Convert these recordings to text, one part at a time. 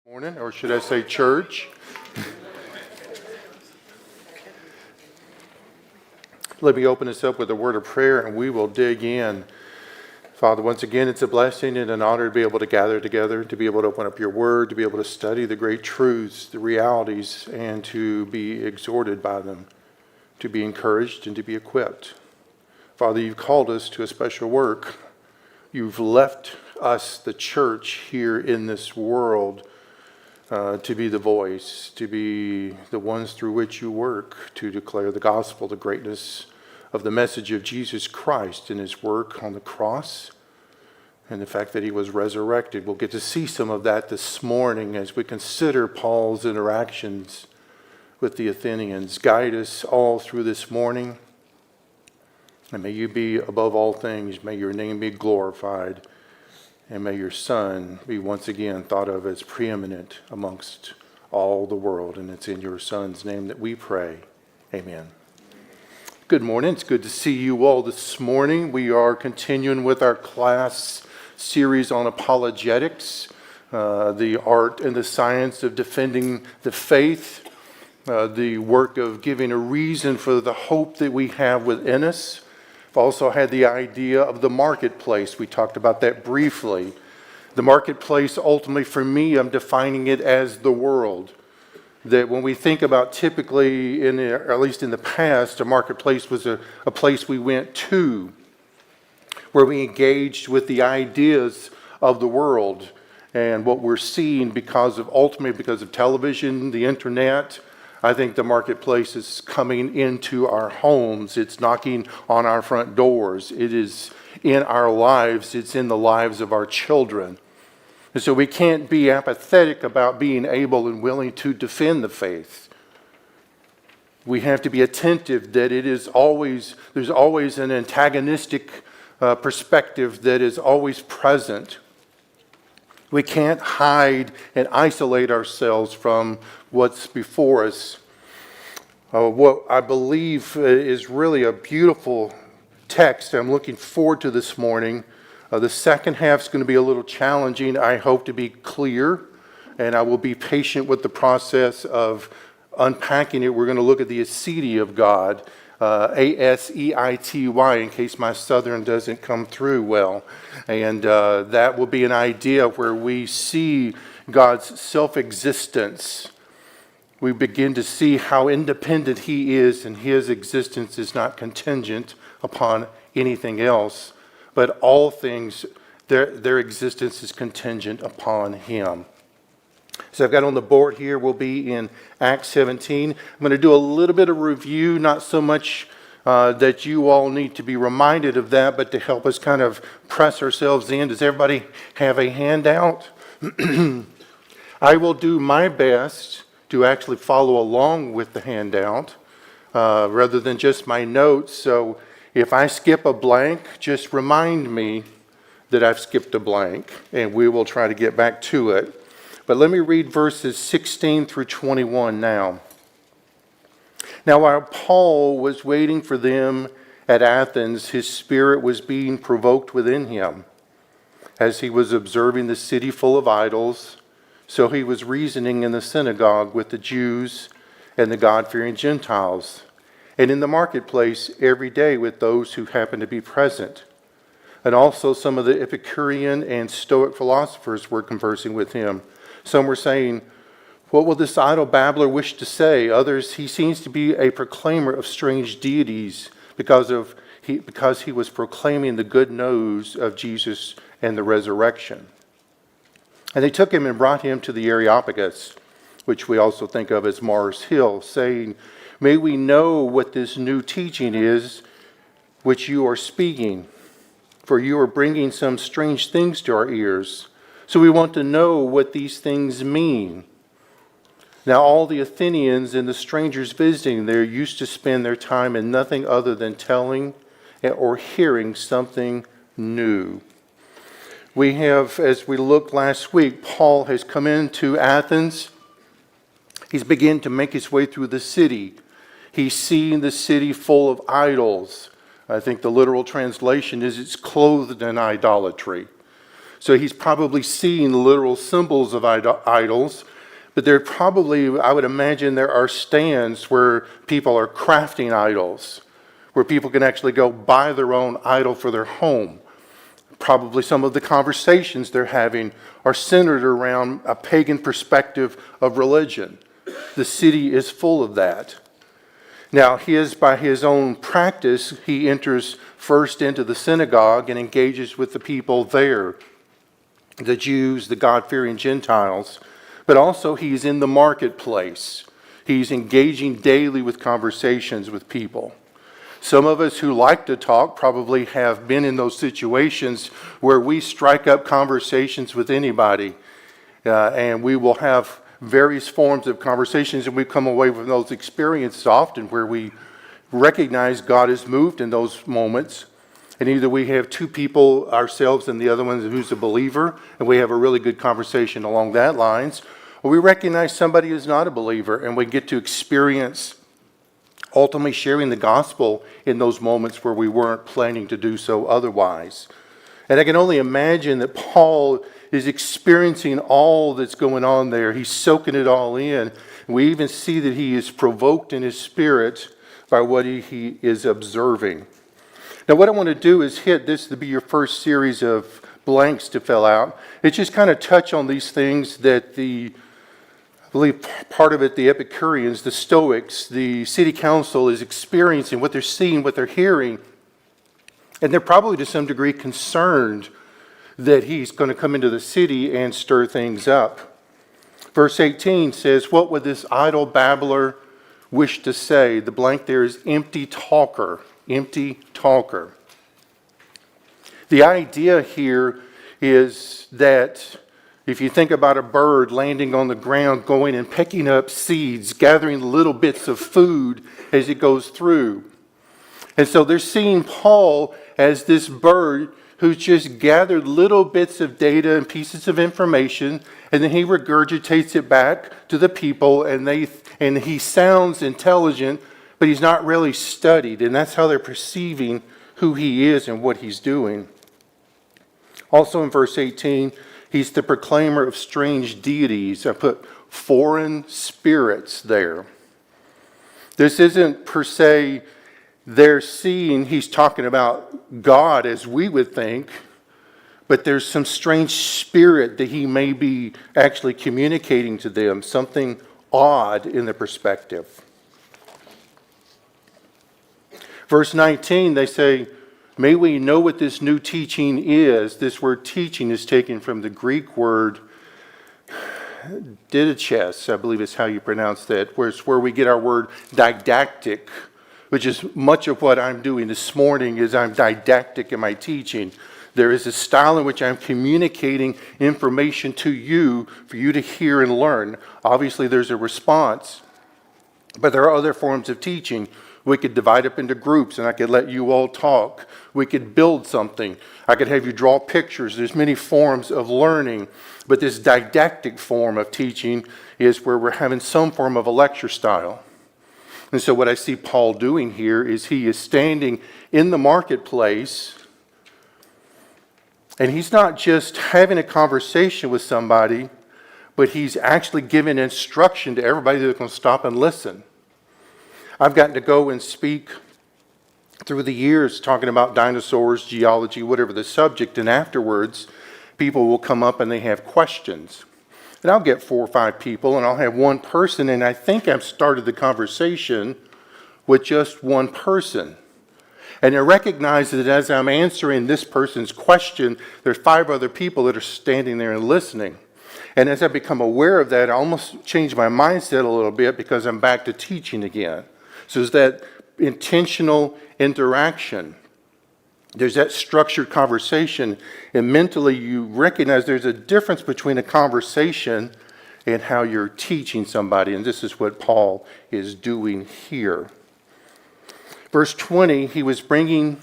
Morning, or should I say church? Let me open this up with a word of prayer and we will dig in. Father, once again, it's a blessing and an honor to be able to gather together, to be able to open up your word, to be able to study the great truths, the realities, and to be exhorted by them, to be encouraged and to be equipped. Father, you've called us to a special work. You've left us, the church, here in this world to be the voice, to be the ones through which you work, to declare the gospel, the greatness of the message of Jesus Christ and his work on the cross, and the fact that he was resurrected. We'll get to see some of that this morning as we consider Paul's interactions with the Athenians. Guide us all through this morning, and may you be above all things. May your name be glorified. And may your Son be once again thought of as preeminent amongst all the world. And it's in your Son's name that we pray. Amen. Good morning. It's good to see you all this morning. We are continuing with our class series on apologetics, the art and the science of defending the faith, the work of giving a reason for the hope that we have within us. Also had the idea of the marketplace. We talked about that briefly. The marketplace, ultimately for me, I'm defining it as the world. That when we think about typically, or at least in the past, a marketplace was a place we went to, where we engaged with the ideas of the world and what we're seeing ultimately because of television, the internet. I think the marketplace is coming into our homes. It's knocking on our front doors. It is in our lives. It's in the lives of our children. And so we can't be apathetic about being able and willing to defend the faith. We have to be attentive that there's always an antagonistic perspective that is always present. We can't hide and isolate ourselves from what's before us. What I believe is really a beautiful text I'm looking forward to this morning. The second half is going to be a little challenging. I hope to be clear, and I will be patient with the process of unpacking it. We're going to look at the aseity of God, A-S-E-I-T-Y, in case my southern doesn't come through well. And that will be an idea where we see God's self-existence. We begin to see how independent he is, and his existence is not contingent upon anything else, but all things, their existence is contingent upon him. So I've got on the board here, we'll be in Acts 17. I'm going to do a little bit of review, not so much that you all need to be reminded of that, but to help us kind of press ourselves in. Does everybody have a handout? I will do my best to actually follow along with the handout rather than just my notes. So if I skip a blank, just remind me that I've skipped a blank, and we will try to get back to it. But let me read verses 16 through 21 now. Now, while Paul was waiting for them at Athens, his spirit was being provoked within him as he was observing the city full of idols. So he was reasoning in the synagogue with the Jews and the God-fearing Gentiles, and in the marketplace every day with those who happened to be present. And also some of the Epicurean and Stoic philosophers were conversing with him. Some were saying, "What will this idle babbler wish to say?" Others, "He seems to be a proclaimer of strange deities because he was proclaiming the good news of Jesus and the resurrection." And they took him and brought him to the Areopagus, which we also think of as Mars Hill, saying, "May we know what this new teaching is which you are speaking, for you are bringing some strange things to our ears. So we want to know what these things mean." Now all the Athenians and the strangers visiting there used to spend their time in nothing other than telling or hearing something new. We have, as we looked last week, Paul has come into Athens. He's beginning to make his way through the city. He's seeing the city full of idols. I think the literal translation is it's clothed in idolatry. So he's probably seeing literal symbols of idols, but there probably, I would imagine, there are stands where people are crafting idols, where people can actually go buy their own idol for their home. Probably some of the conversations they're having are centered around a pagan perspective of religion. The city is full of that. Now, by his own practice, he enters first into the synagogue and engages with the people there, the Jews, the God-fearing Gentiles, but also he's in the marketplace. He's engaging daily with conversations with people. Some of us who like to talk probably have been in those situations where we strike up conversations with anybody, and we will have various forms of conversations, and we come away with those experiences often where we recognize God has moved in those moments. And either we have two people ourselves and the other one who's a believer, and we have a really good conversation along that lines, or we recognize somebody who's not a believer, and we get to experience ultimately sharing the gospel in those moments where we weren't planning to do so otherwise. And I can only imagine that Paul is experiencing all that's going on there. He's soaking it all in. We even see that he is provoked in his spirit by what he is observing. Now, what I want to do is hit this to be your first series of blanks to fill out. It's just kind of touch on these things that I believe part of it, the Epicureans, the Stoics, the city council is experiencing, what they're seeing, what they're hearing. And they're probably to some degree concerned that he's going to come into the city and stir things up. Verse 18 says, "What would this idle babbler wish to say?" The blank there is empty talker. Empty talker. The idea here is that if you think about a bird landing on the ground, going and picking up seeds, gathering little bits of food as it goes through. And so they're seeing Paul as this bird who's just gathered little bits of data and pieces of information, and then he regurgitates it back to the people, and he sounds intelligent, but he's not really studied, and that's how they're perceiving who he is and what he's doing. Also in verse 18, he's the proclaimer of strange deities. I put foreign spirits there. This isn't per se they're seeing he's talking about God as we would think, but there's some strange spirit that he may be actually communicating to them, something odd in the perspective. Verse 19, they say, "May we know what this new teaching is." This word teaching is taken from the Greek word didaches, I believe is how you pronounce that, where we get our word didactic, which is much of what I'm doing this morning is I'm didactic in my teaching. There is a style in which I'm communicating information to you for you to hear and learn. Obviously, there's a response, but there are other forms of teaching. We could divide up into groups, and I could let you all talk. We could build something. I could have you draw pictures. There's many forms of learning, but this didactic form of teaching is where we're having some form of a lecture style. And so what I see Paul doing here is he is standing in the marketplace, and he's not just having a conversation with somebody, but he's actually giving instruction to everybody that's going to stop and listen. I've gotten to go and speak through the years talking about dinosaurs, geology, whatever the subject, and afterwards people will come up and they have questions. And I'll get 4 or 5 people, and I'll have one person, and I think I've started the conversation with just one person. And I recognize that as I'm answering this person's question, there's 5 other people that are standing there and listening. And as I become aware of that, I almost change my mindset a little bit because I'm back to teaching again. So there's that intentional interaction. There's that structured conversation, and mentally you recognize there's a difference between a conversation and how you're teaching somebody, and this is what Paul is doing here. Verse 20, he was bringing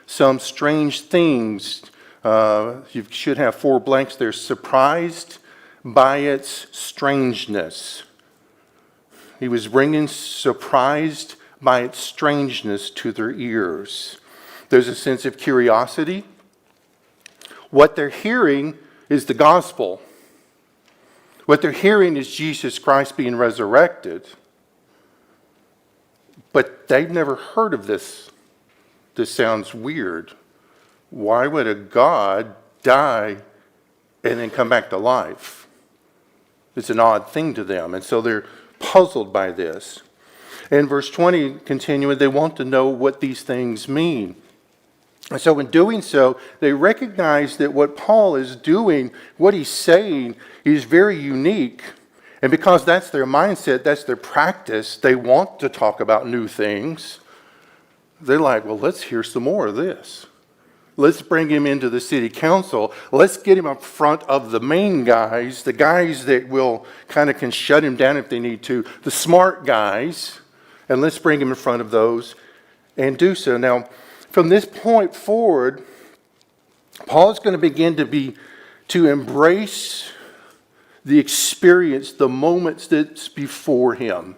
some strange things. You should have 4 blanks there. Surprised by its strangeness. He was bringing surprised by its strangeness to their ears. There's a sense of curiosity. What they're hearing is the gospel. What they're hearing is Jesus Christ being resurrected. But they've never heard of this. This sounds weird. Why would a God die and then come back to life? It's an odd thing to them. And so they're puzzled by this. In verse 20, continuing, they want to know what these things mean. And so in doing so, they recognize that what Paul is doing, what he's saying, is very unique. And because that's their mindset, that's their practice, they want to talk about new things. They're like, well, let's hear some more of this. Let's bring him into the city council. Let's get him up front of the main guys, the guys that will kind of can shut him down if they need to, the smart guys, and let's bring him in front of those and do so. Now, from this point forward, Paul is going to begin to embrace the experience, the moments that's before him.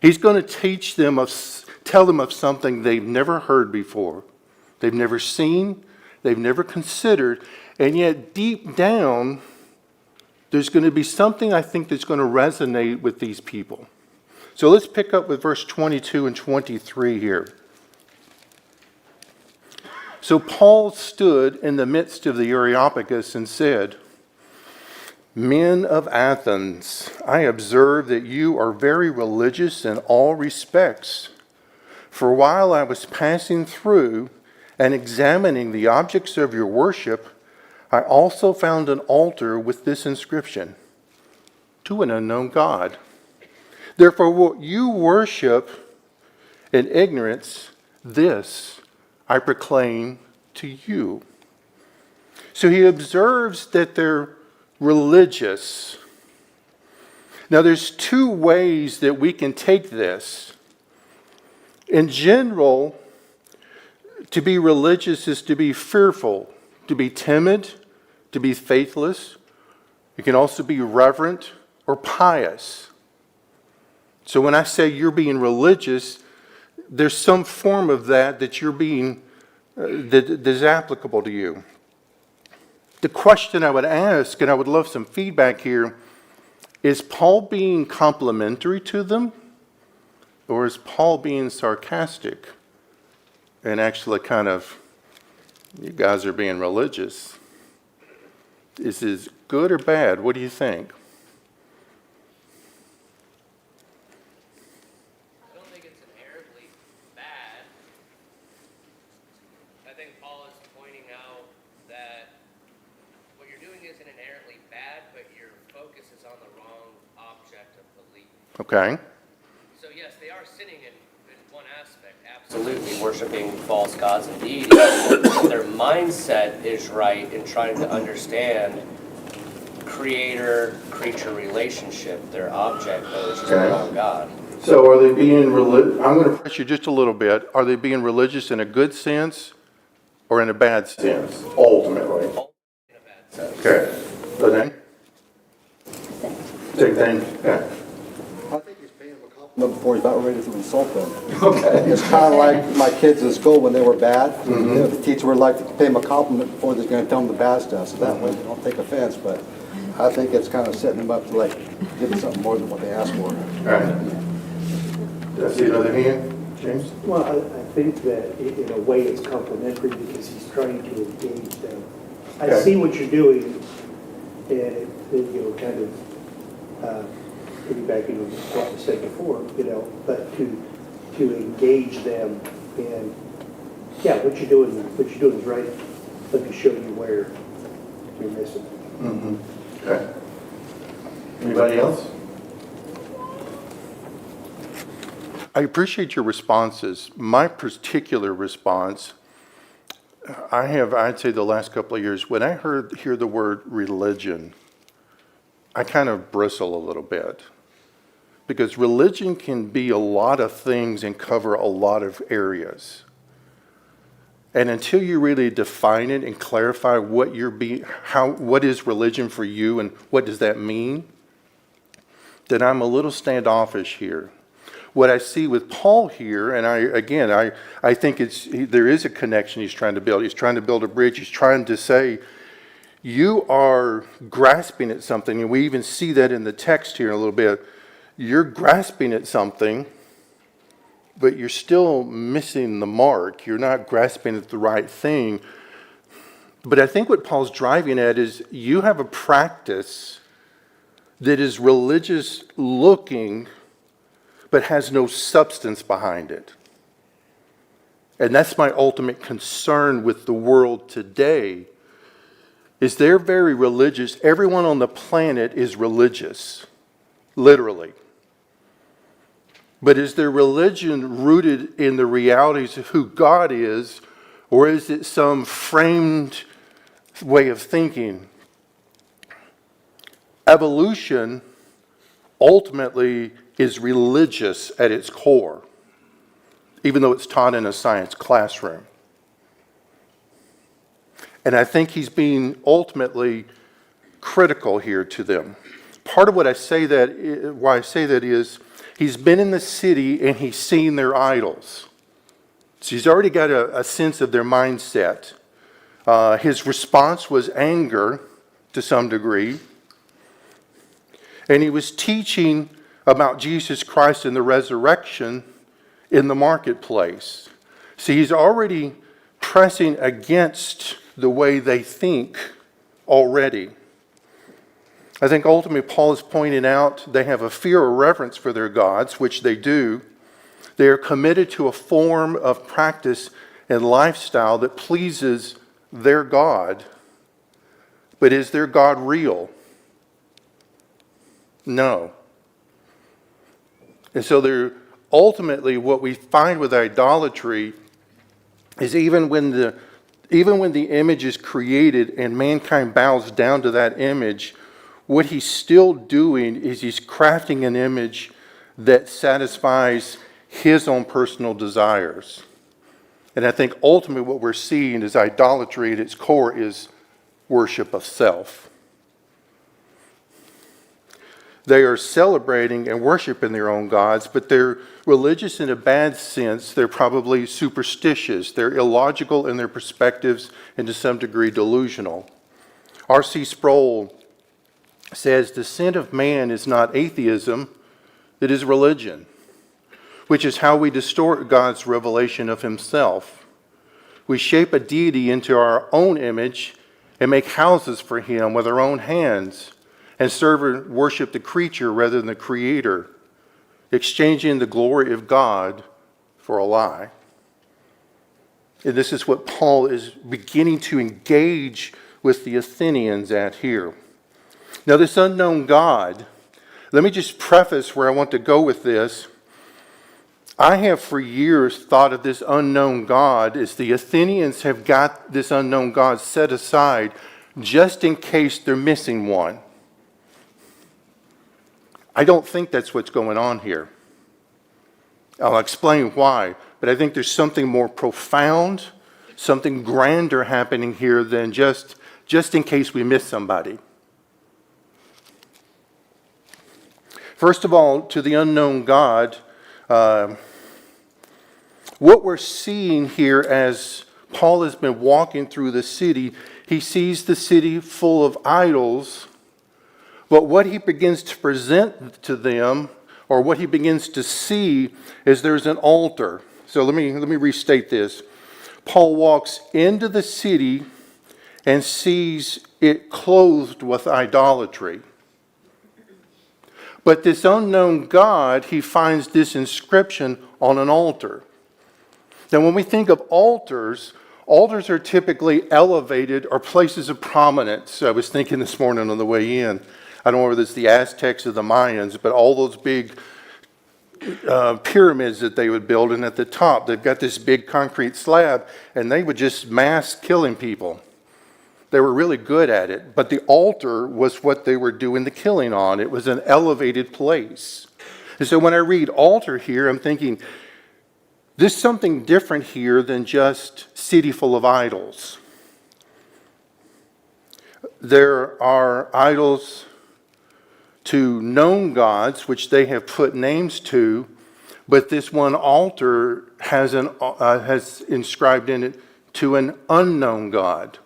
He's going to tell them of something they've never heard before. They've never seen, they've never considered, and yet deep down, there's going to be something I think that's going to resonate with these people. So let's pick up with verse 22 and 23 here. So Paul stood in the midst of the Areopagus and said, "Men of Athens, I observe that you are very religious in all respects. For while I was passing through and examining the objects of your worship, I also found an altar with this inscription, 'To an unknown God.' Therefore, what you worship in ignorance, this I proclaim to you." So he observes that they're religious. Now, there's two ways that we can take this. In general, to be religious is to be fearful, to be timid, to be faithless. It can also be reverent or pious. So when I say you're being religious, there's some form of that you're being, that is applicable to you. The question I would ask, and I would love some feedback here, is Paul being complimentary to them? Or is Paul being sarcastic and actually kind of, you guys are being religious? Is this good or bad? What do you think? I don't think it's inherently bad. I think Paul is pointing out that what you're doing isn't inherently bad, but your focus is on the wrong object of belief. Okay. So yes, they are sinning in one aspect, absolutely worshiping false gods and deities, but their mindset is right in trying to understand creator-creature relationship, their object, though, is just the wrong God. So are they being religious? I'm going to press you just a little bit. Are they being religious in a good sense or in a bad sense, ultimately? In a bad sense. Okay. Renee? Same thing? Okay. I think he's paying him a compliment before he's about ready to insult them. Okay. It's kind of like my kids in school when they were bad. You know, the teacher would like to pay them a compliment before they're going to tell them the bad stuff, so that way they don't take offense. But I think it's kind of setting them up to like give them something more than what they asked for. All right. Did I see another hand? James? Well, I think that in a way it's complimentary because he's trying to engage them. I Okay. see what you're doing, and it kind of piggybacking on what you said before, but to engage them and what you're doing is right. Let me show you where you're missing. Mm-hmm. Okay. Anybody else? I appreciate your responses. My particular response, I'd say the last couple of years, when I hear the word religion, I kind of bristle a little bit. Because religion can be a lot of things and cover a lot of areas. And until you really define it and clarify what is religion for you and what does that mean, then I'm a little standoffish here. what I see with Paul here, and I think there is a connection he's trying to build. He's trying to build a bridge. He's trying to say, you are grasping at something, and we even see that in the text here in a little bit. You're grasping at something, but you're still missing the mark. You're not grasping at the right thing. But I think what Paul's driving at is you have a practice that is religious looking, but has no substance behind it. And that's my ultimate concern with the world today, is they're very religious. Everyone on the planet is religious, literally. But is their religion rooted in the realities of who God is, or is it some framed way of thinking? Evolution ultimately is religious at its core, even though it's taught in a science classroom. And I think he's being ultimately critical here to them. Part of why I say that is he's been in the city and he's seen their idols. So he's already got a sense of their mindset. His response was anger to some degree. And he was teaching about Jesus Christ and the resurrection in the marketplace. See, he's already pressing against the way they think already. I think ultimately Paul is pointing out they have a fear or reverence for their gods, which they do. They are committed to a form of practice and lifestyle that pleases their God. But is their God real? No. And so they're ultimately what we find with idolatry is even when the image is created and mankind bows down to that image, what he's still doing is he's crafting an image that satisfies his own personal desires. And I think ultimately what we're seeing is idolatry at its core is worship of self. They are celebrating and worshiping their own gods, but they're religious in a bad sense. They're probably superstitious. They're illogical in their perspectives and to some degree delusional. R.C. Sproul says the sin of man is not atheism, it is religion, which is how we distort God's revelation of himself. We shape a deity into our own image and make houses for him with our own hands and serve and worship the creature rather than the creator, exchanging the glory of God for a lie. And this is what Paul is beginning to engage with the Athenians at here. Now, this unknown God, let me just preface where I want to go with this. I have for years thought of this unknown God as the Athenians have got this unknown God set aside just in case they're missing one. I don't think that's what's going on here. I'll explain why, but I think there's something more profound, something grander happening here than just in case we miss somebody. First of all, to the unknown God, what we're seeing here as Paul has been walking through the city, he sees the city full of idols, but what he begins to present to them, or what he begins to see, is there's an altar. So let me restate this. Paul walks into the city and sees it clothed with idolatry. But this unknown God, he finds this inscription on an altar. Now, when we think of altars are typically elevated or places of prominence. I was thinking this morning on the way in, I don't know whether it's the Aztecs or the Mayans, but all those big pyramids that they would build, and at the top, they've got this big concrete slab, and they would just mass killing people. They were really good at it, but the altar was what they were doing the killing on. It was an elevated place. And so when I read altar here, I'm thinking, there's something different here than just city full of idols. There are idols to known gods, which they have put names to, But this one altar has inscribed in it to an unknown God.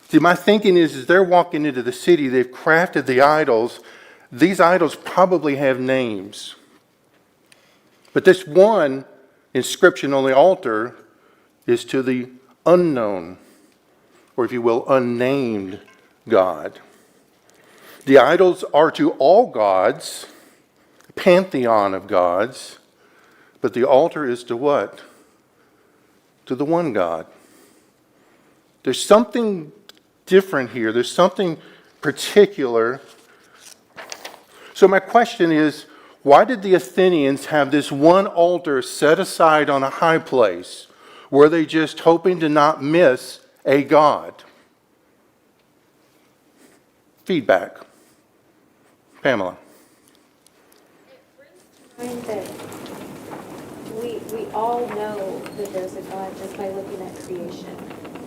See, my thinking is they're walking into the city, they've crafted the idols. These idols probably have names. But this one inscription on the altar is to the unknown, or if you will, unnamed God. The idols are to all gods, pantheon of gods, but the altar is to what? To the one God. There's something different here. There's something particular. So my question is, why did the Athenians have this one altar set aside on a high place? Were they just hoping to not miss a god? Feedback. Pamela. Mind that we all know that there's a God just by looking at creation.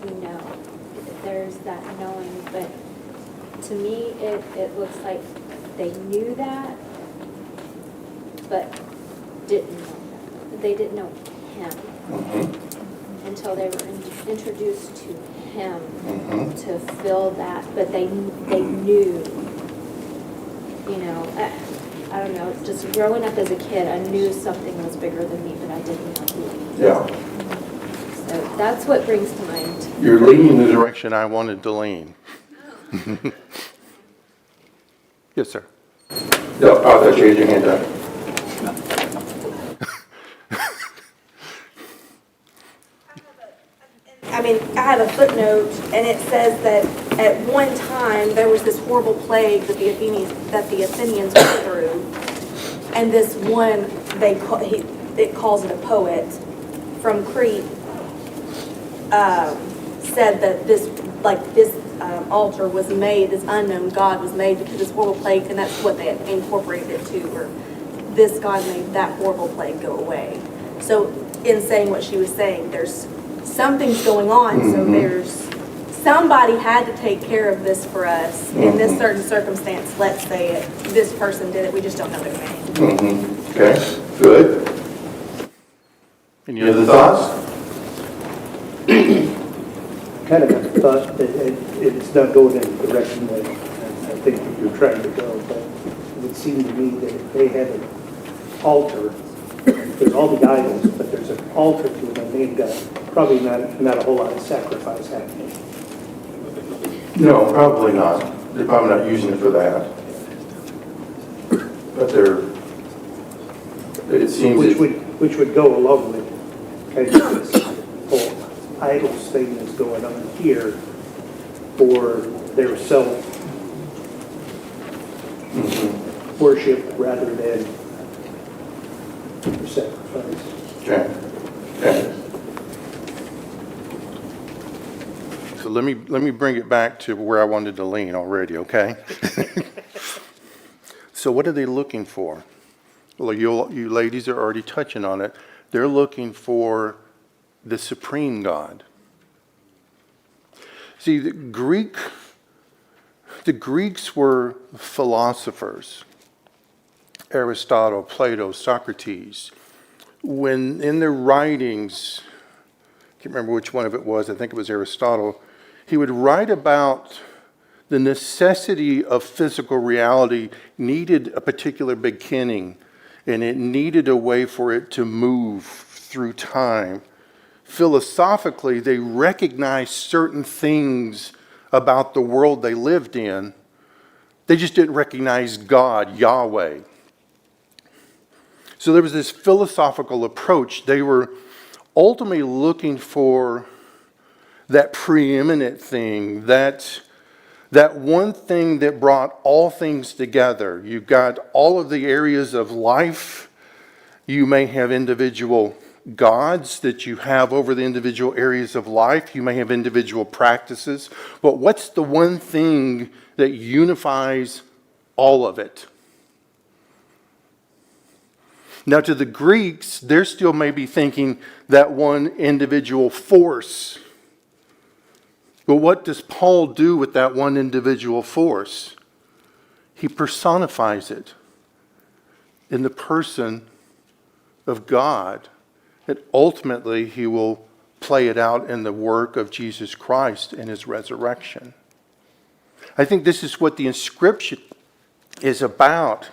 We know that there's that knowing, but to me, it looks like they knew that, but didn't know that. They didn't know Him until they were introduced to Him to feel that, but they knew, you know, I don't know, just growing up as a kid, I knew something was bigger than me, but I didn't know who. Yeah. So that's what brings to mind. You're leaning in the direction I wanted to lean. Yes, sir. No, I thought you had your hand up. I mean, I have a footnote, and it says that at one time there was this horrible plague that the Athenians went through, and this one it calls it a poet from Crete said that this altar was made, this unknown God was made because of this horrible plague, and that's what they had incorporated it to, where this God made that horrible plague go away. So in saying what she was saying, there's something's going on, so there's somebody had to take care of this for us in this certain circumstance. Let's say it, this person did it, we just don't know their name. Okay, good. Any other thoughts? Kind of a thought that it's not going in the direction that I think that you're trying to go, but it would seem to me that if they had an altar, there's all the idols, but there's an altar to an unnamed God, probably not a whole lot of sacrifice happening. No, probably not. They're probably not using it for that. But it seems Which would go along with kind of this whole idols thing that's going on here for their self worship rather than for sacrifice. Okay. Okay. So let me bring it back to where I wanted to lean already, okay? So what are they looking for? Well, you ladies are already touching on it. They're looking for the supreme God. See, the Greeks were philosophers. Aristotle, Plato, Socrates. When in their writings, I can't remember which one of it was, I think it was Aristotle, he would write about the necessity of physical reality needed a particular beginning, and it needed a way for it to move through time. Philosophically, they recognized certain things about the world they lived in. They just didn't recognize God, Yahweh. So there was this philosophical approach. They were ultimately looking for that preeminent thing, that one thing that brought all things together. You've got all of the areas of life. You may have individual gods that you have over the individual areas of life. You may have individual practices. But what's the one thing that unifies all of it? Now, to the Greeks, they're still maybe thinking that one individual force. But what does Paul do with that one individual force? He personifies it in the person of God, and ultimately he will play it out in the work of Jesus Christ and his resurrection. I think this is what the inscription is about.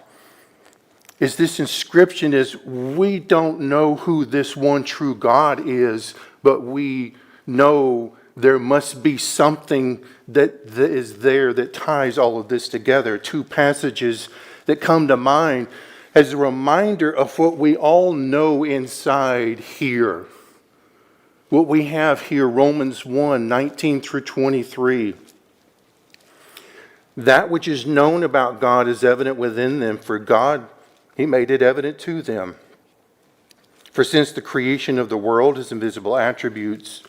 Is this inscription is we don't know who this one true God is, but we know there must be something that is there that ties all of this together. Two passages that come to mind as a reminder of what we all know inside here. What we have here, Romans 1, 19 through 23. That which is known about God is evident within them, for God, he made it evident to them. For since the creation of the world, his invisible attributes,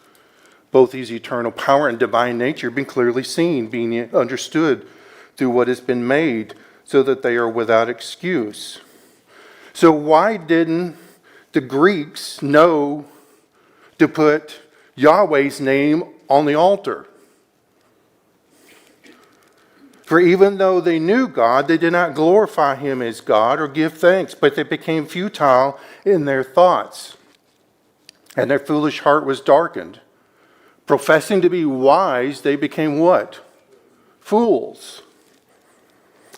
both his eternal power and divine nature, have been clearly seen, being understood through what has been made, so that they are without excuse. So why didn't the Greeks know to put Yahweh's name on the altar? For even though they knew God, they did not glorify him as God or give thanks, but they became futile in their thoughts, and their foolish heart was darkened. Professing to be wise, they became what? Fools.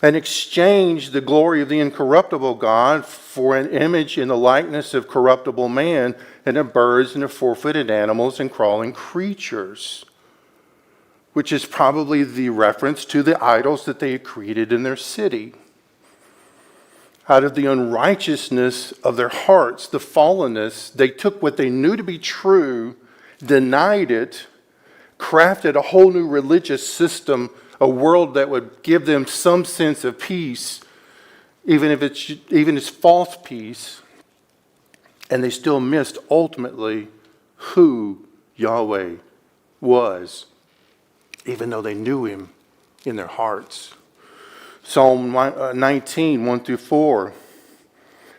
And exchanged the glory of the incorruptible God for an image in the likeness of corruptible man, and of birds, and of four-footed animals, and crawling creatures. Which is probably the reference to the idols that they had created in their city. Out of the unrighteousness of their hearts, the fallenness, they took what they knew to be true, denied it, crafted a whole new religious system, a world that would give them some sense of peace, even if it's false peace, and they still missed ultimately who Yahweh was, even though they knew him in their hearts. Psalm 19, 1 through 4.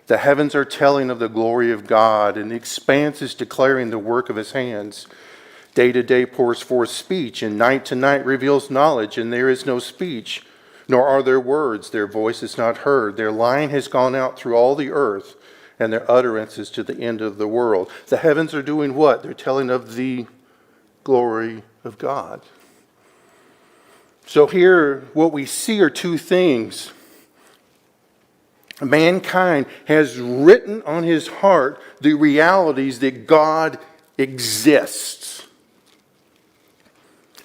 The heavens are telling of the glory of God, and the expanse is declaring the work of his hands. Day to day pours forth speech, and night to night reveals knowledge, and there is no speech, nor are there words. Their voice is not heard. Their line has gone out through all the earth, and their utterance is to the end of the world. The heavens are doing what? They're telling of the glory of God. So here, what we see are two things. Mankind has written on his heart the realities that God exists.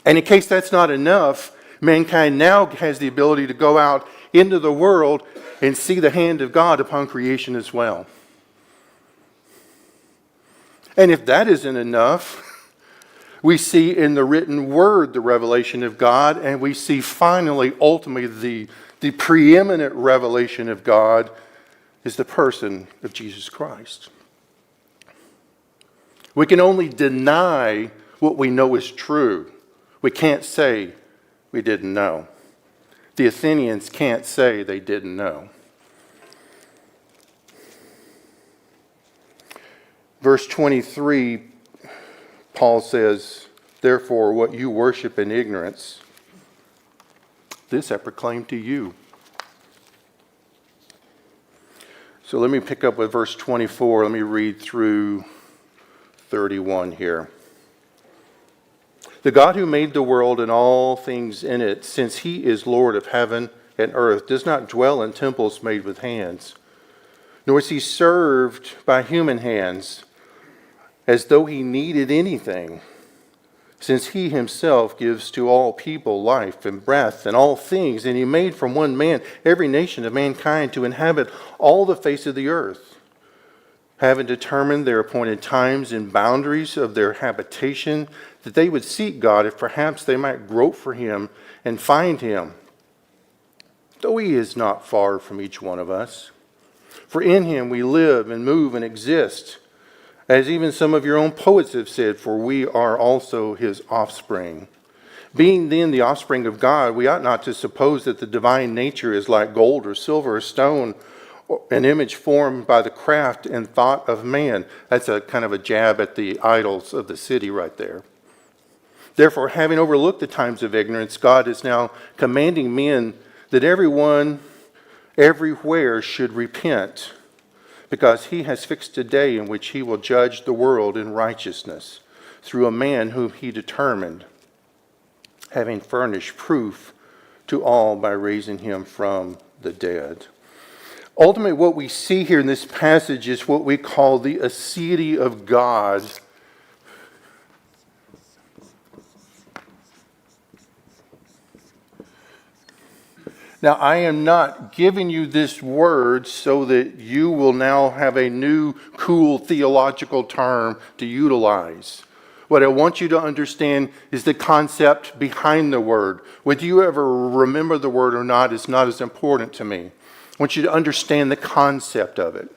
And in case that's not enough, mankind now has the ability to go out into the world and see the hand of God upon creation as well. And if that isn't enough, we see in the written word the revelation of God, and we see finally, ultimately, the preeminent revelation of God is the person of Jesus Christ. We can only deny what we know is true. We can't say we didn't know. The Athenians can't say they didn't know. Verse 23, Paul says, therefore, what you worship in ignorance, this I proclaim to you. So let me pick up with verse 24. Let me read through 31 here. The God who made the world and all things in it, since he is Lord of heaven and earth, does not dwell in temples made with hands, nor is he served by human hands, as though he needed anything, since he himself gives to all people life and breath and all things, and he made from one man every nation of mankind to inhabit all the face of the earth, having determined their appointed times and boundaries of their habitation, that they would seek God, if perhaps they might grope for him and find him, though he is not far from each one of us. For in him we live and move and exist, as even some of your own poets have said, for we are also his offspring. Being then the offspring of God, we ought not to suppose that the divine nature is like gold or silver or stone, an image formed by the craft and thought of man. That's a kind of a jab at the idols of the city right there. Therefore, having overlooked the times of ignorance, God is now commanding men that everyone, everywhere should repent, because he has fixed a day in which he will judge the world in righteousness through a man whom he determined, having furnished proof to all by raising him from the dead. Ultimately, what we see here in this passage is what we call the aseity of God. Now, I am not giving you this word so that you will now have a new, cool theological term to utilize. What I want you to understand is the concept behind the word. Whether you ever remember the word or not is not as important to me. I want you to understand the concept of it.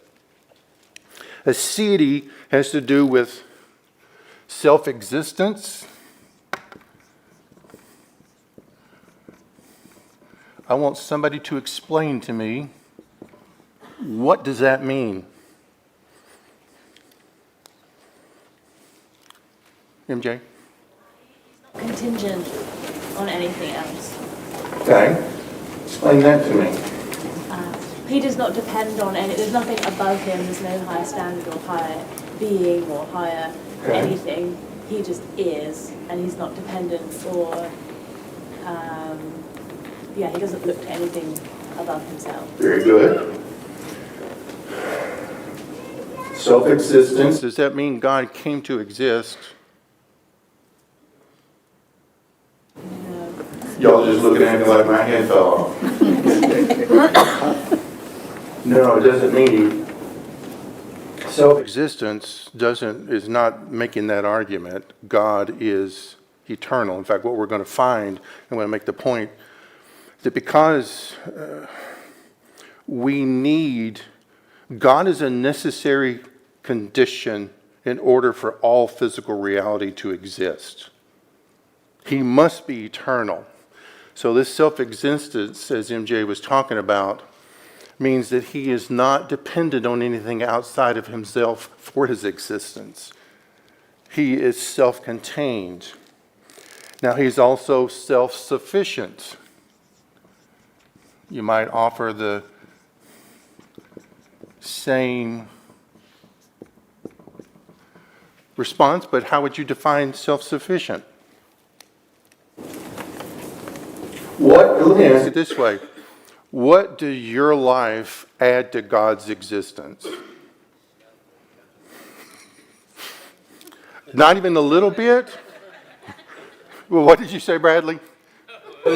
Aseity has to do with self-existence. I want somebody to explain to me, what does that mean? MJ? Contingent on anything else. Okay. Explain that to me. He does not depend on any, there's nothing above him, there's no higher standard or higher being or higher anything. He just is, and he's not dependent or, he doesn't look to anything above himself. Very good. Self-existence. Does that mean God came to exist? No. Y'all just looking at me like my head fell off. No, it doesn't mean self-existence is not making that argument. God is eternal. In fact, what we're going to find, I'm going to make the point, that because God is a necessary condition in order for all physical reality to exist. He must be eternal. So this self-existence, as MJ was talking about, means that he is not dependent on anything outside of himself for his existence. He is self-contained. Now, he's also self-sufficient. You might offer the same response, but how would you define self-sufficient? Let me ask it this way. What does your life add to God's existence? Not even a little bit? Well, what did you say, Bradley? Now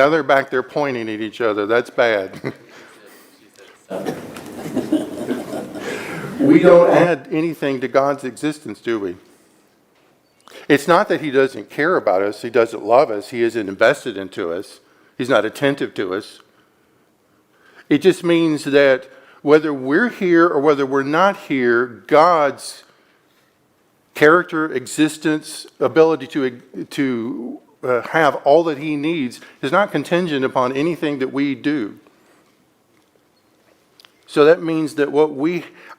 they're back there pointing at each other. That's bad. We don't add anything to God's existence, do we? It's not that he doesn't care about us. He doesn't love us. He isn't invested into us. He's not attentive to us. It just means that whether we're here or whether we're not here, God's character, existence, ability to have all that he needs is not contingent upon anything that we do. So that means that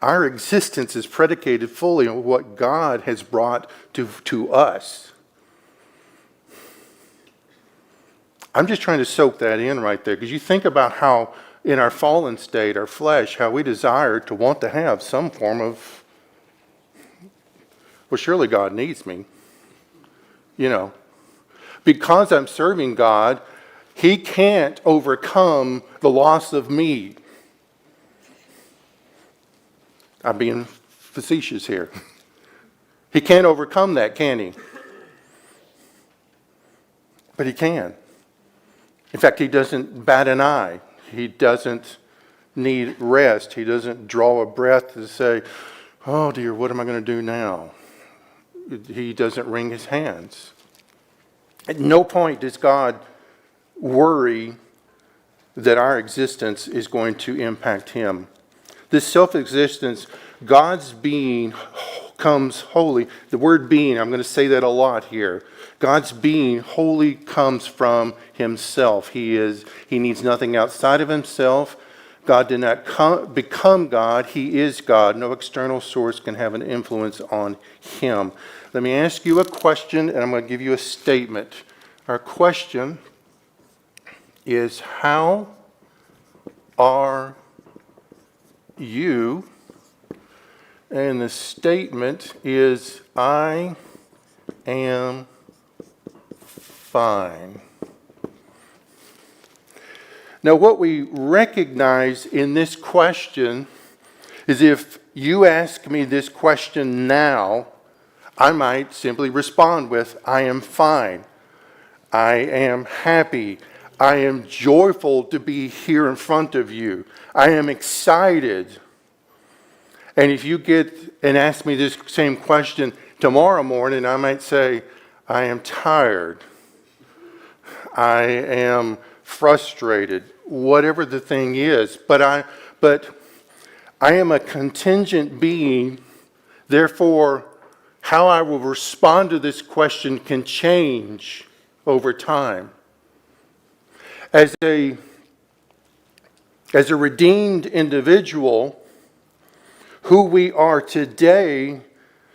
our existence is predicated fully on what God has brought to us. I'm just trying to soak that in right there, because you think about how in our fallen state, our flesh, how we desire to want to have some form of, well, surely God needs me. Because I'm serving God, he can't overcome the loss of me. I'm being facetious here. He can't overcome that, can he? But he can. In fact, he doesn't bat an eye. He doesn't need rest. He doesn't draw a breath to say, oh dear, what am I going to do now? He doesn't wring his hands. At no point does God worry that our existence is going to impact him. This self-existence, God's being comes wholly. The word being, I'm going to say that a lot here. God's being wholly comes from himself. He needs nothing outside of himself. God did not become God. He is God. No external source can have an influence on him. Let me ask you a question, and I'm going to give you a statement. Our question is, how are you? And the statement is, I am fine. Now, what we recognize in this question is if you ask me this question now, I might simply respond with, I am fine. I am happy. I am joyful to be here in front of you. I am excited. And if you get and ask me this same question tomorrow morning, I might say, I am tired. I am frustrated, whatever the thing is. But I am a contingent being, therefore, how I will respond to this question can change over time. As a redeemed individual, who we are today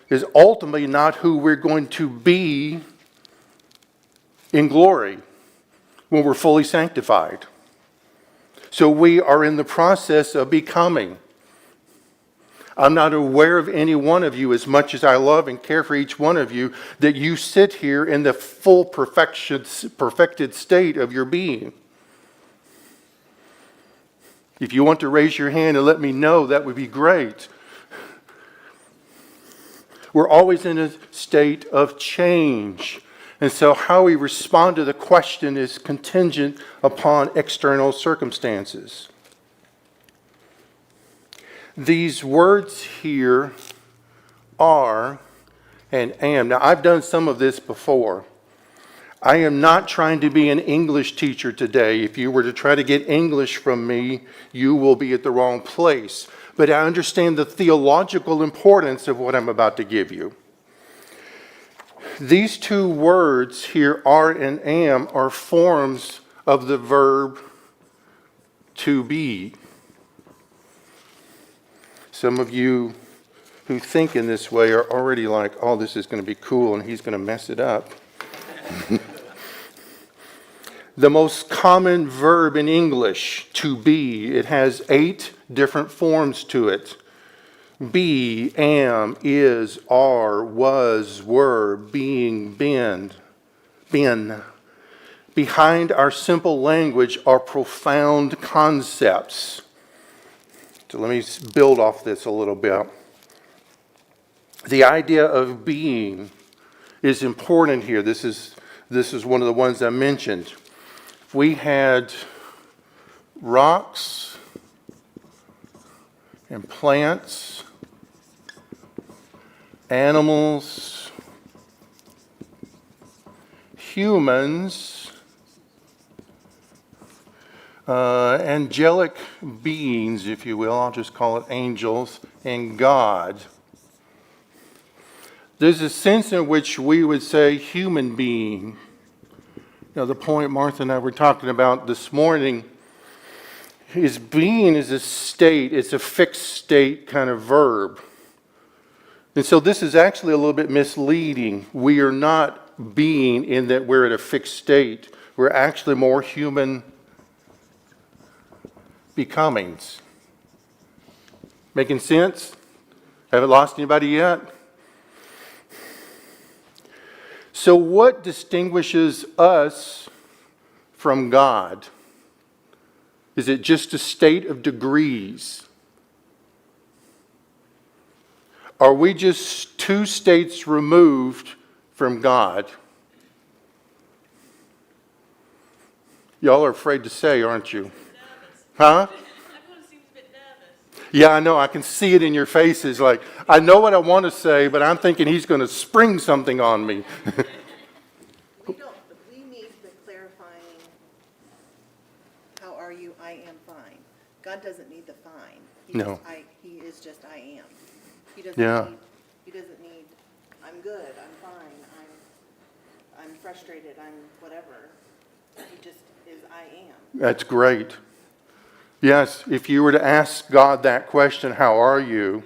is ultimately not who we're going to be in glory when we're fully sanctified. So we are in the process of becoming. I'm not aware of any one of you, as much as I love and care for each one of you, that you sit here in the full perfected state of your being. If you want to raise your hand and let me know, that would be great. We're always in a state of change. And so how we respond to the question is contingent upon external circumstances. These words here are and am. Now, I've done some of this before. I am not trying to be an English teacher today. If you were to try to get English from me, you will be at the wrong place. But I understand the theological importance of what I'm about to give you. These two words here, are and am, are forms of the verb to be. Some of you who think in this way are already like, oh, this is going to be cool and he's going to mess it up. The most common verb in English, to be, it has 8 different forms to it. Be, am, is, are, was, were, being, been. Behind our simple language are profound concepts. So let me build off this a little bit. The idea of being is important here. This is one of the ones I mentioned. If we had rocks and plants, animals, humans, angelic beings, if you will, I'll just call it angels, and God. There's a sense in which we would say human being. You know, the point Martha and I were talking about this morning is being is a state, it's a fixed state kind of verb. And so this is actually a little bit misleading. We are not being in that we're at a fixed state. We're actually more human becomings. Making sense? Haven't lost anybody yet? So what distinguishes us from God? Is it just a state of degrees? Are we just 2 states removed from God? Y'all are afraid to say, aren't you? Huh? Everyone seems a bit nervous. Yeah, I know. I can see it in your faces. Like, I know what I want to say, but I'm thinking he's going to spring something on me. We don't, but we need the clarifying, how are you, I am fine. God doesn't need the fine. No. He is just I am. He Yeah. doesn't need, I'm good, I'm fine, I'm frustrated, I'm whatever. He just is I am. That's great. Yes, if you were to ask God that question, how are you?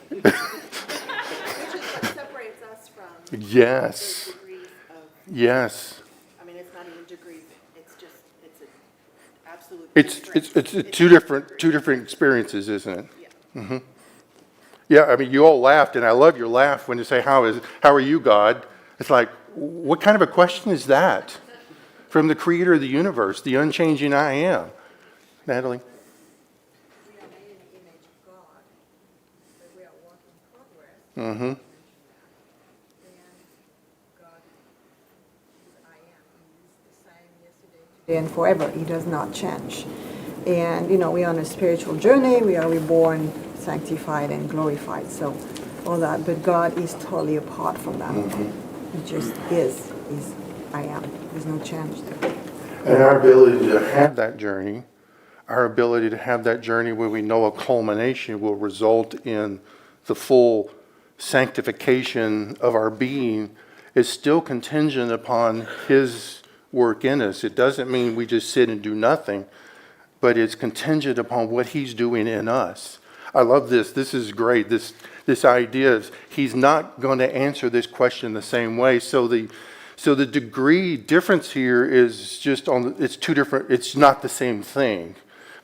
Which is what separates us from Yes. those degrees of, Yes. I mean, it's not even degrees, it's just, absolute It's constraint. two different experiences, isn't it? Yeah. Yeah, I mean, you all laughed, and I love your laugh when you say, how are you, God? It's like, what kind of a question is that? From the creator of the universe, the unchanging I am. Natalie? We are made in the image of God, but we are work in progress. Mm-hmm. And God, who I am, He is the same yesterday, today, and forever. He does not change. And, we are on a spiritual journey. We are reborn, sanctified, and glorified. So all that. But God is totally apart from that. He just is. He's I am. There's no change there. And our ability to have that journey, where we know a culmination will result in the full sanctification of our being, is still contingent upon His work in us. It doesn't mean we just sit and do nothing, but it's contingent upon what He's doing in us. I love this. This is great. This idea is He's not going to answer this question the same way. So the degree difference here is just it's two different, it's not the same thing.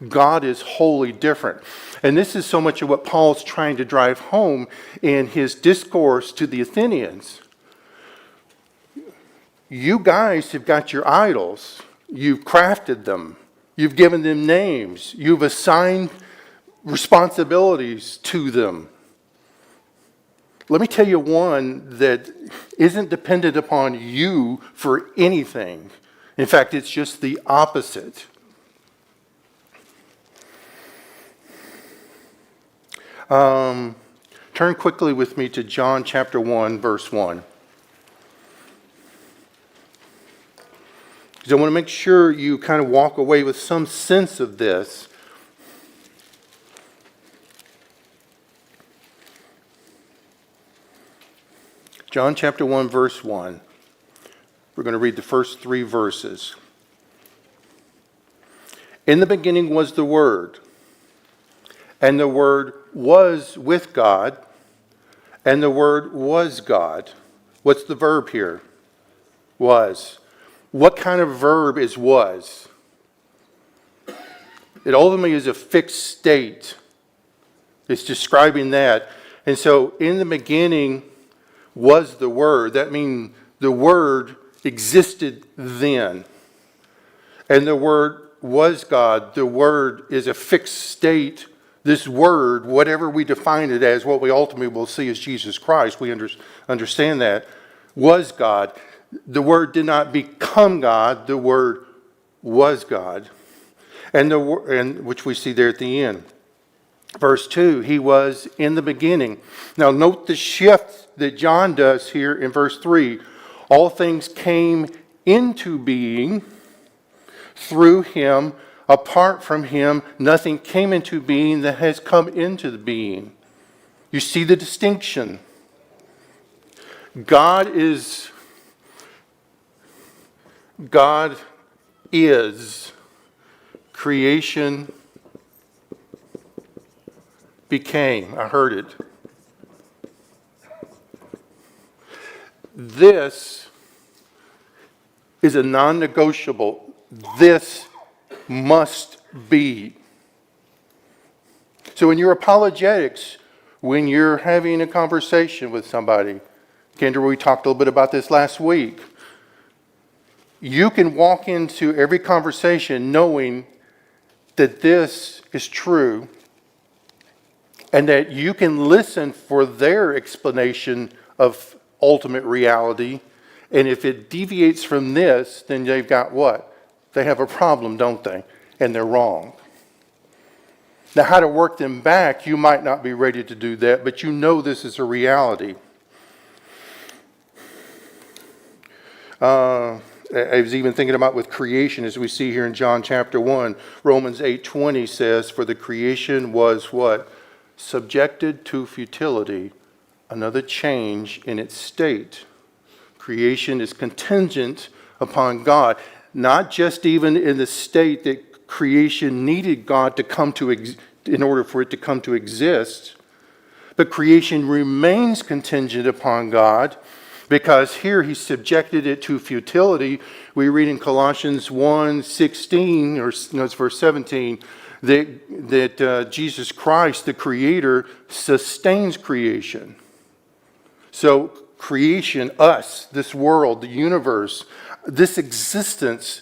God is wholly different. And this is so much of what Paul's trying to drive home in his discourse to the Athenians. You guys have got your idols. You've crafted them. You've given them names. You've assigned responsibilities to them. Let me tell you one that isn't dependent upon you for anything. In fact, it's just the opposite. Turn quickly with me to John chapter 1, verse 1. Because I want to make sure you kind of walk away with some sense of this. John chapter 1, verse 1. We're going to read the first 3 verses. In the beginning was the Word, and the Word was with God, and the Word was God. What's the verb here? Was. What kind of verb is was? It ultimately is a fixed state. It's describing that. And so, in the beginning was the Word. That means the Word existed then. And the Word was God. The Word is a fixed state. This Word, whatever we define it as, what we ultimately will see is Jesus Christ. We understand that. Was God. The Word did not become God. The Word was God. And which we see there at the end. Verse 2, He was in the beginning. Now note the shift that John does here in verse 3. All things came into being through Him. Apart from Him, nothing came into being that has come into the being. You see the distinction. God is. Creation became. I heard it. This is a non-negotiable. This must be. So in your apologetics, when you're having a conversation with somebody, Kendra, we talked a little bit about this last week. You can walk into every conversation knowing that this is true and that you can listen for their explanation of ultimate reality. And if it deviates from this, then they've got what? They have a problem, don't they? And they're wrong. Now, how to work them back, you might not be ready to do that, but you know this is a reality. I was even thinking about with creation, as we see here in John chapter 1, Romans 8:20 says, for the creation was what? Subjected to futility, another change in its state. Creation is contingent upon God, not just even in the state that creation needed God to come to in order for it to come to exist, but creation remains contingent upon God because here he subjected it to futility. We read in Colossians 1:16, or no, it's verse 17, that Jesus Christ, the Creator, sustains creation. So creation, us, this world, the universe, this existence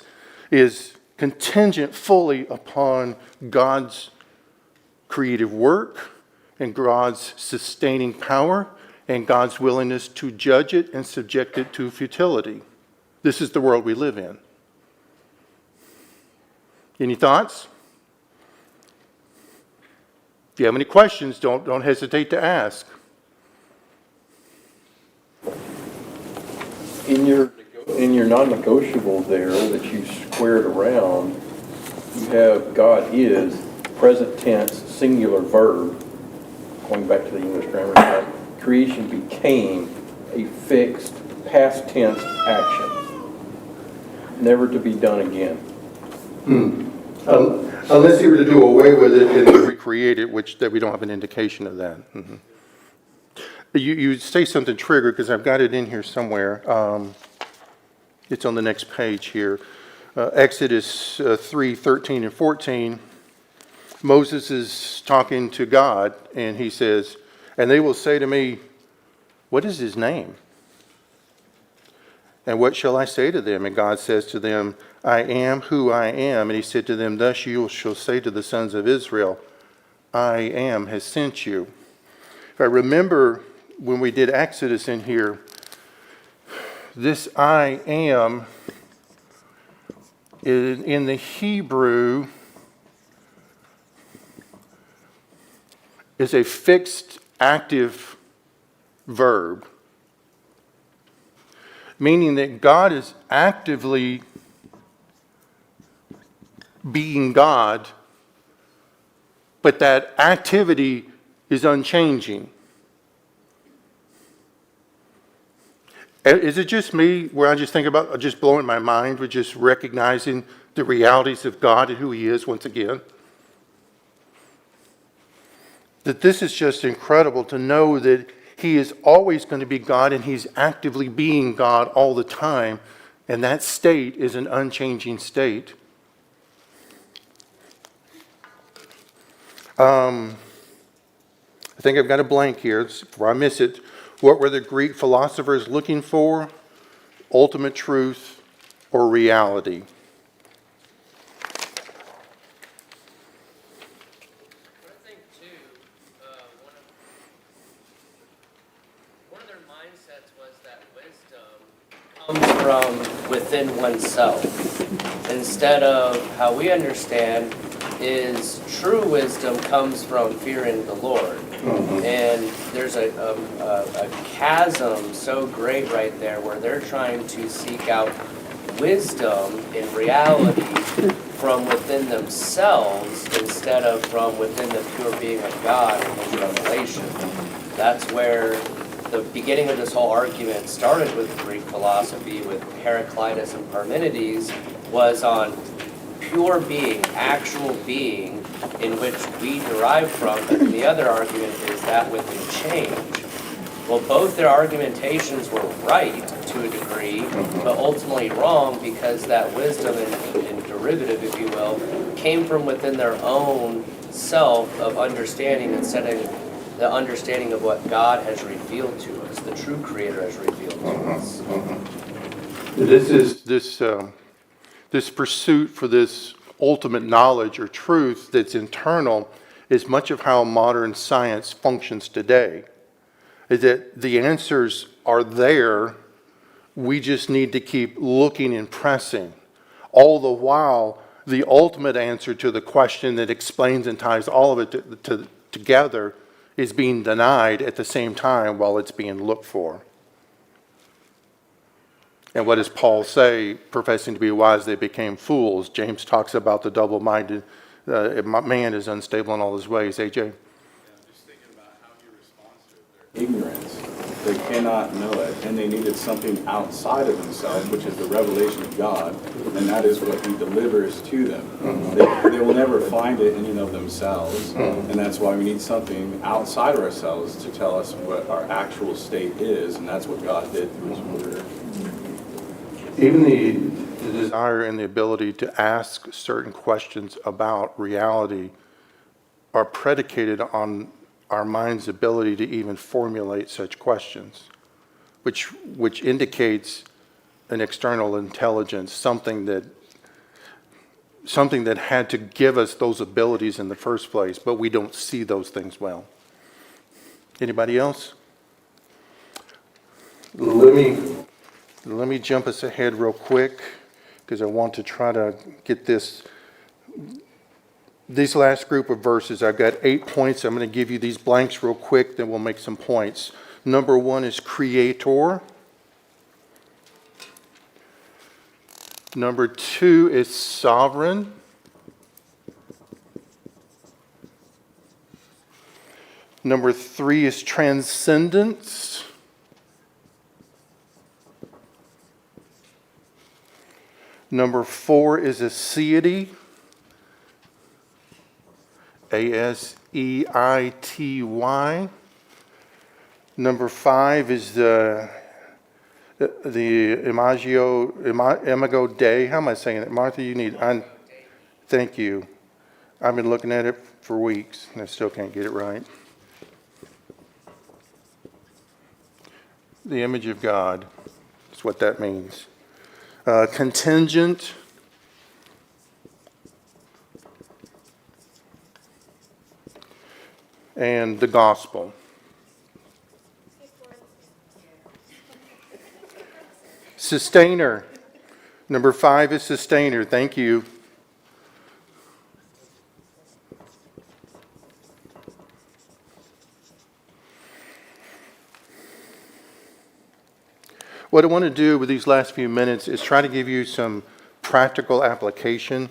is contingent fully upon God's creative work and God's sustaining power and God's willingness to judge it and subject it to futility. This is the world we live in. Any thoughts? If you have any questions, don't hesitate to ask. In your non-negotiable there that you squared around, you have God is, present tense, singular verb, going back to the English grammar time, creation became a fixed past tense action, never to be done again. Unless he were to do away with it and recreate it, which that we don't have an indication of that. Mm-hmm. You say something triggered, because I've got it in here somewhere. It's on the next page here. Exodus 3:13 and 14. Moses is talking to God, and he says, "And they will say to me, what is his name? And what shall I say to them?" And God says to them, "I am who I am." And he said to them, "Thus you shall say to the sons of Israel, I am has sent you." If I remember when we did Exodus in here, this I am in the Hebrew is a fixed active verb, meaning that God is actively being God, but that activity is unchanging. Is it just me where I just think about just blowing my mind with just recognizing the realities of God and who He is once again? That this is just incredible to know that He is always going to be God and He's actively being God all the time, and that state is an unchanging state. I think I've got a blank here before I miss it. What were the Greek philosophers looking for? Ultimate truth or reality? I think too, one of their mindsets was that wisdom comes from within oneself, instead of how we understand is true wisdom comes from fearing the Lord. Mm-hmm. And there's a chasm so great right there where they're trying to seek out wisdom in reality from within themselves instead of from within the pure being of God and His revelation. That's where the beginning of this whole argument started with Greek philosophy, with Heraclitus and Parmenides, was on pure being, actual being, in which we derive from, and the other argument is that within change. Well, both their argumentations were right to a degree, but ultimately wrong because that wisdom and derivative, if you will, came from within their own self of understanding instead of the understanding of what God has revealed to us, the true Creator has revealed to us. This pursuit for this ultimate knowledge or truth that's internal is much of how modern science functions today. Is that the answers are there, we just need to keep looking and pressing. All the while, the ultimate answer to the question that explains and ties all of it together is being denied at the same time while it's being looked for. And what does Paul say? Professing to be wise, they became fools. James talks about the double-minded man is unstable in all his ways. AJ? Just thinking about how he responds to their ignorance. They cannot know it, and they needed something outside of themselves, which is the revelation of God, and that is what He delivers to them. They will never find it in and of themselves, and that's why we need something outside of ourselves to tell us what our actual state is, and that's what God did through His Word. Even the desire and the ability to ask certain questions about reality are predicated on our mind's ability to even formulate such questions, which indicates an external intelligence, something that had to give us those abilities in the first place, but we don't see those things well. Anybody else? Let me jump us ahead real quick, because I want to try to get these last group of verses. I've got 8 points. I'm going to give you these blanks real quick, then we'll make some points. Number 1 is creator. Number 2 is sovereign. Number 3 is transcendence. Number 4 is aseity. A-S-E-I-T-Y. Number 5 is the imago Dei. How am I saying it? Martha, you need, thank you. I've been looking at it for weeks and I still can't get it right. The image of God is what that means. Contingent. And the gospel. Sustainer. Number 5 is sustainer. Thank you. What I want to do with these last few minutes is try to give you some practical application.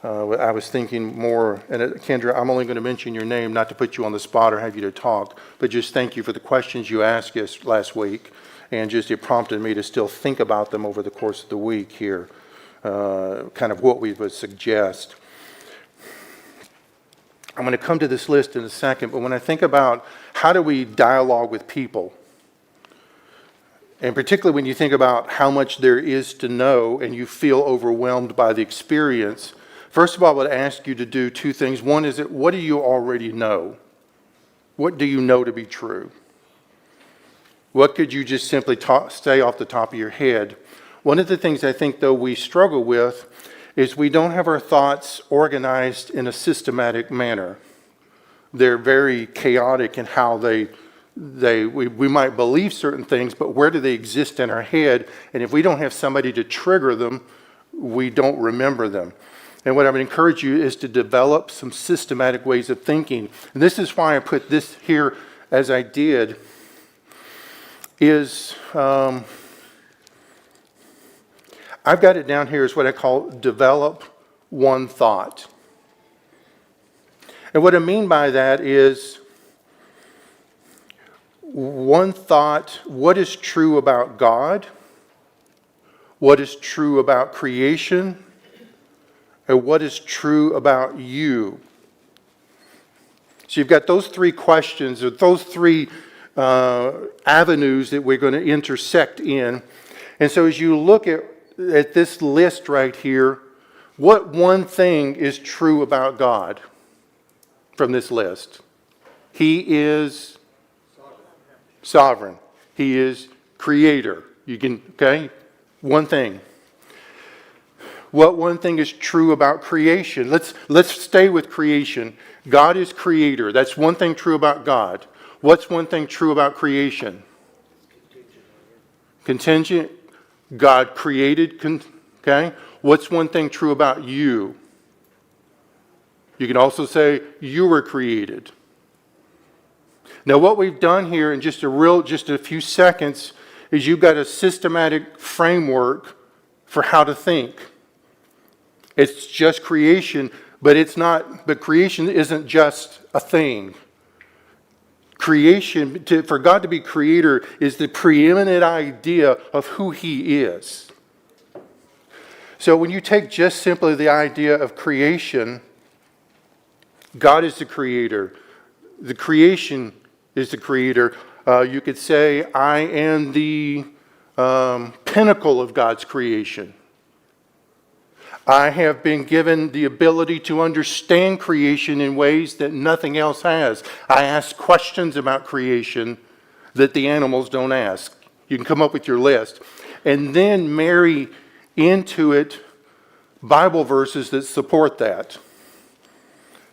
I was thinking more, and Kendra, I'm only going to mention your name, not to put you on the spot or have you to talk, but just thank you for the questions you asked us last week, and just it prompted me to still think about them over the course of the week here, kind of what we would suggest. I'm going to come to this list in a second, but when I think about how do we dialogue with people, and particularly when you think about how much there is to know and you feel overwhelmed by the experience, first of all, I would ask you to do 2 things. One is that what do you already know? What do you know to be true? What could you just simply say off the top of your head? One of the things I think, though, we struggle with is we don't have our thoughts organized in a systematic manner. They're very chaotic in how we might believe certain things, but where do they exist in our head? And if we don't have somebody to trigger them, we don't remember them. And what I would encourage you is to develop some systematic ways of thinking. And this is why I put this here as I did, is I've got it down here as what I call develop one thought. And what I mean by that is one thought, what is true about God, what is true about creation, and what is true about you. So you've got those 3 questions, or those 3 avenues that we're going to intersect in. And so as you look at this list right here, what one thing is true about God from this list? He is sovereign. He is creator. You can, okay? One thing. What one thing is true about creation? Let's stay with creation. God is creator. That's one thing true about God. What's one thing true about creation? Contingent. God created, okay? What's one thing true about you? You can also say you were created. Now what we've done here in just a few seconds is you've got a systematic framework for how to think. It's just creation, but creation isn't just a thing. Creation, for God to be creator is the preeminent idea of who he is. So when you take just simply the idea of creation, God is the creator. The creation is the creator. You could say, I am the pinnacle of God's creation. I have been given the ability to understand creation in ways that nothing else has. I ask questions about creation that the animals don't ask. You can come up with your list. And then marry into it Bible verses that support that.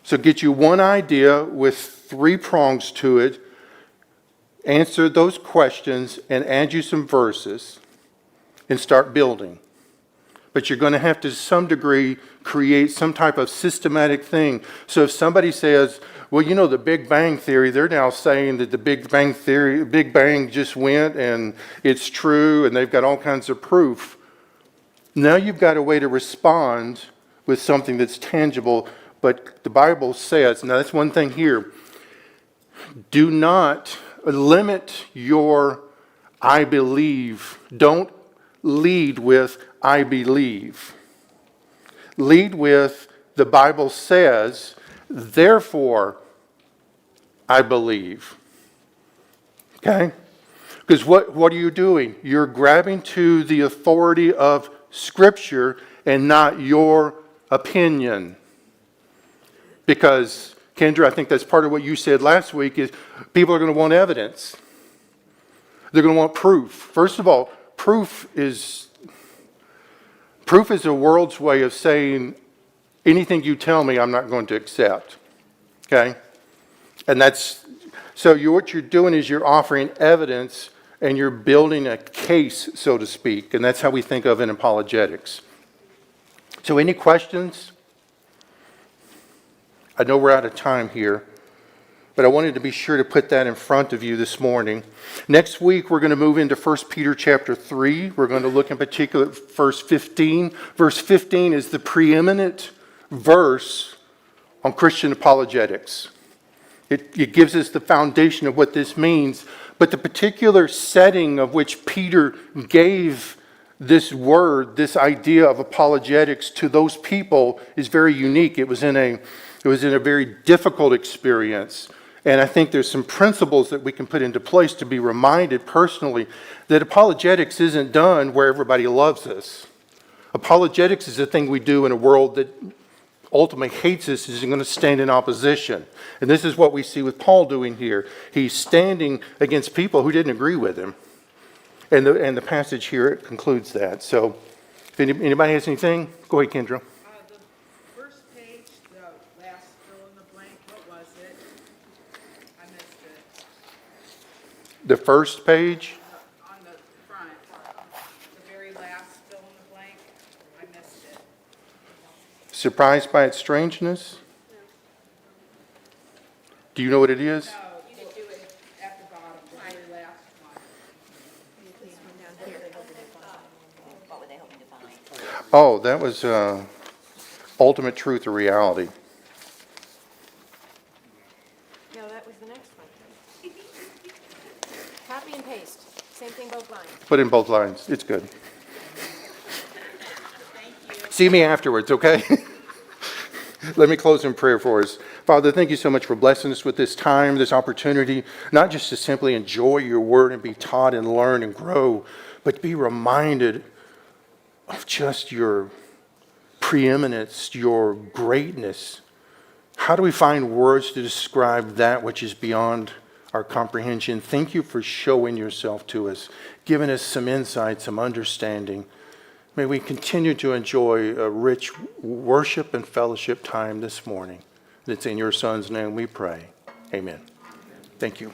So get you one idea with 3 prongs to it, answer those questions, and add you some verses, and start building. But you're going to have to some degree create some type of systematic thing. So if somebody says, well, you know, the Big Bang Theory, they're now saying that the Big Bang just went and it's true and they've got all kinds of proof. Now you've got a way to respond with something that's tangible. But the Bible says, now that's one thing here, do not limit your I believe. Don't lead with I believe. Lead with the Bible says, therefore I believe. Okay? Because what are you doing? You're grabbing to the authority of Scripture and not your opinion. Because, Kendra, I think that's part of what you said last week is people are going to want evidence. They're going to want proof. First of all, proof is a world's way of saying anything you tell me I'm not going to accept. Okay? And what you're doing is you're offering evidence and you're building a case, so to speak. And that's how we think of in apologetics. So any questions? I know we're out of time here, but I wanted to be sure to put that in front of you this morning. Next week, we're going to move into 1 Peter chapter 3. We're going to look in particular at verse 15. Verse 15 is the preeminent verse on Christian apologetics. It gives us the foundation of what this means, but the particular setting of which Peter gave this word, this idea of apologetics to those people is very unique. It was in a very difficult experience. And I think there's some principles that we can put into place to be reminded personally that apologetics isn't done where everybody loves us. Apologetics is a thing we do in a world that ultimately hates us, is going to stand in opposition. And this is what we see with Paul doing here. He's standing against people who didn't agree with him. And the passage here concludes that. So if anybody has anything, go ahead, Kendra. The first page, the last fill in the blank, what was it? I missed it. The first page, On the front, the very last fill in the blank, I missed it. surprised by its strangeness. Do you know what it is? No, you didn't do it at the bottom, the very last one. What were they hoping to find? Oh, that was ultimate truth or reality. No, that was the next one. Copy and paste, same thing both lines. Put in both lines. It's good. See me afterwards, okay? Let me close in prayer for us. Father, thank you so much for blessing us with this time, this opportunity, not just to simply enjoy your word and be taught and learn and grow, but be reminded of just your preeminence, your greatness. How do we find words to describe that which is beyond our comprehension? Thank you for showing yourself to us, giving us some insight, some understanding. May we continue to enjoy a rich worship and fellowship time this morning. It's in your Son's name we pray. Amen. Thank you.